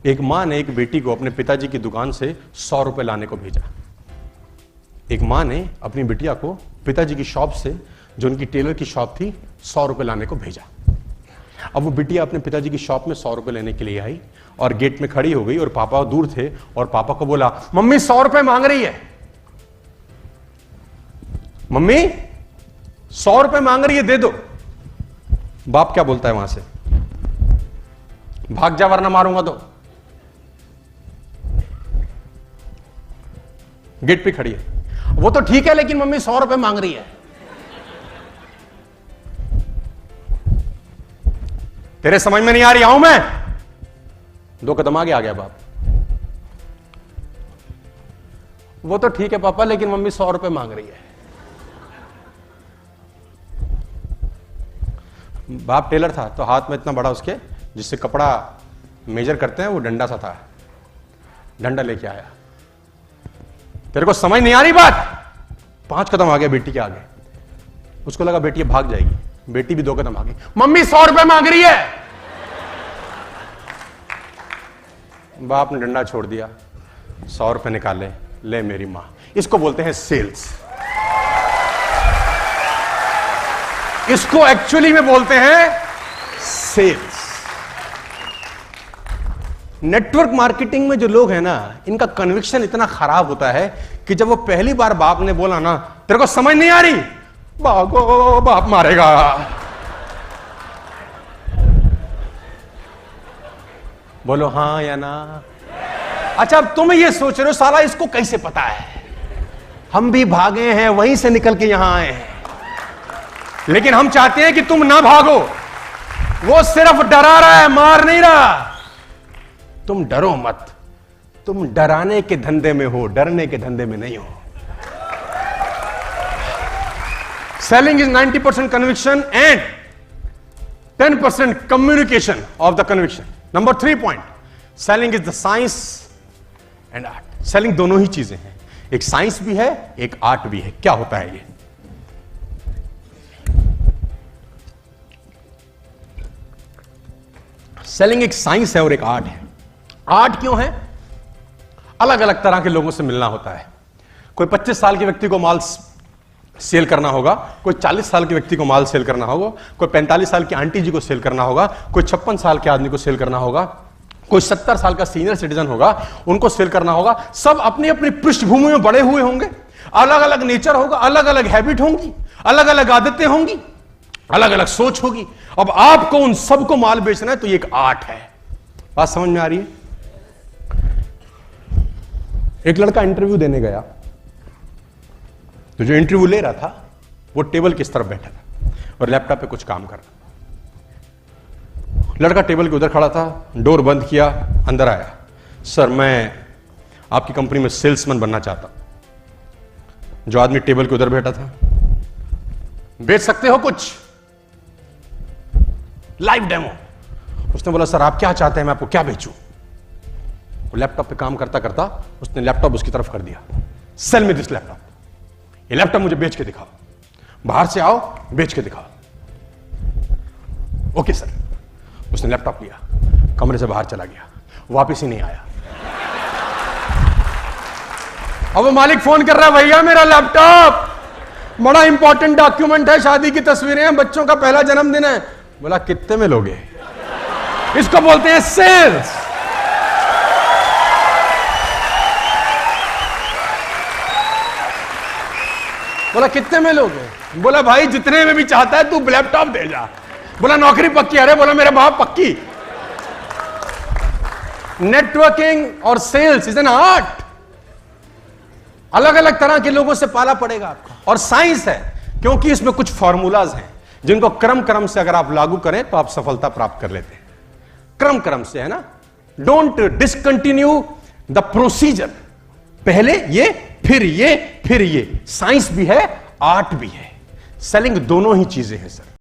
एक मां ने एक बेटी को अपने पिताजी की दुकान से 100 रुपए लाने को भेजा। एक मां ने अपनी बिटिया को पिताजी की शॉप से, जो उनकी टेलर की शॉप थी, 100 रुपए लाने को भेजा। अब वो बिटिया अपने पिताजी की शॉप में 100 रुपए लेने के लिए आई और गेट में खड़ी हो गई और पापा दूर थे और पापा को बोला, मम्मी 100 रुपए मांग रही है, मम्मी 100 रुपए मांग रही है, दे दो। बाप क्या बोलता है वहां से, भाग जा वरना मारूंगा। तो गेट पे खड़ी है, वो तो ठीक है लेकिन मम्मी 100 रुपए मांग रही है। तेरे समझ में नहीं आ रही, आऊं मैं? 2 कदम आगे आ गया बाप। वो तो ठीक है पापा लेकिन मम्मी 100 रुपए मांग रही है। बाप टेलर था तो हाथ में इतना बड़ा उसके, जिससे कपड़ा मेजर करते हैं, वो डंडा सा था, डंडा लेके आया। तेरे को समझ नहीं आ रही बात? 5 कदम आ गया बेटी के आगे। उसको लगा बेटी भाग जाएगी, बेटी भी 2 कदम आ गई, मम्मी 100 रुपए मांग रही है। बाप ने डंडा छोड़ दिया, 100 रुपए निकाले, ले मेरी मां। इसको बोलते हैं सेल्स। इसको एक्चुअली में बोलते हैं सेल्स। नेटवर्क मार्केटिंग में जो लोग हैं ना, इनका कन्विक्शन इतना खराब होता है कि जब वो पहली बार बाप ने बोला ना, तेरे को समझ नहीं आ रही, भागो बाप मारेगा। बोलो हां या ना। अच्छा अब तुम ये सोच रहे हो, साला इसको कैसे पता है? हम भी भागे हैं, वहीं से निकल के यहां आए हैं, लेकिन हम चाहते हैं कि तुम ना भागो। वो सिर्फ डरा रहा है, मार नहीं रहा। तुम डरो मत, तुम डराने के धंधे में हो, डरने के धंधे में नहीं हो। Selling is 90% conviction and 10% communication of the conviction. Number 3 point, selling is the science and art. Selling दोनों ही चीजें हैं, एक साइंस भी है, एक आर्ट भी है। क्या होता है ये? सेलिंग एक साइंस है और एक आर्ट है। आर्ट क्यों है? अलग अलग तरह के लोगों से मिलना होता है। कोई 25 साल के व्यक्ति को माल सेल करना होगा, कोई 40 साल के व्यक्ति को माल सेल करना होगा, कोई 45 साल की आंटी जी को सेल करना होगा, कोई 56 साल के आदमी को सेल करना होगा, कोई 70 साल का सीनियर सिटीजन होगा, उनको सेल करना होगा। सब अपनी अपनी पृष्ठभूमि में बड़े हुए होंगे, अलग अलग नेचर होगा, अलग अलग हैबिट होंगी, अलग अलग आदतें होंगी, अलग अलग सोच होगी। अब आपको उन सबको माल बेचना है, तो ये एक आर्ट है। बात समझ में आ रही है? एक लड़का इंटरव्यू देने गया, तो जो इंटरव्यू ले रहा था वो टेबल की तरफ बैठा था और लैपटॉप पे कुछ काम कर रहा। लड़का टेबल के उधर खड़ा था, डोर बंद किया, अंदर आया। सर मैं आपकी कंपनी में सेल्समैन बनना चाहता हूं। जो आदमी टेबल के उधर बैठा था, बेच सकते हो कुछ? Live demo. उसने बोला सर आप क्या चाहते हैं, मैं आपको क्या बेचूं? वो लैपटॉप पे काम करता करता उसने लैपटॉप उसकी तरफ कर दिया। सेल मी दिस लैपटॉप, ये लैपटॉप मुझे बेच के दिखाओ, बाहर से आओ बेच के दिखाओ। Okay sir. उसने लैपटॉप लिया, कमरे से बाहर चला गया, वापस ही नहीं आया। अब वो मालिक फोन कर रहा है, भैया मेरा लैपटॉप, बड़ा इंपॉर्टेंट डॉक्यूमेंट है, शादी की तस्वीरें हैं, बच्चों का पहला जन्मदिन है। बोला कितने में लोगे? इसको बोलते हैं सेल्स। बोला कितने में लोगे? बोला भाई जितने में भी चाहता है तू लैपटॉप दे जा। बोला नौकरी पक्की? अरे बोला मेरे बाप पक्की। नेटवर्किंग और सेल्स इज एन आर्ट। अलग अलग तरह के लोगों से पाला पड़ेगा आपको। और साइंस है क्योंकि इसमें कुछ फॉर्मूलाज हैं जिनको क्रम क्रम से अगर आप लागू करें तो आप सफलता प्राप्त कर लेते हैं। क्रम क्रम से, है ना? Don't discontinue the procedure. पहले ये, फिर ये, फिर ये। साइंस भी है, आर्ट भी है। सेलिंग दोनों ही चीजें हैं सर।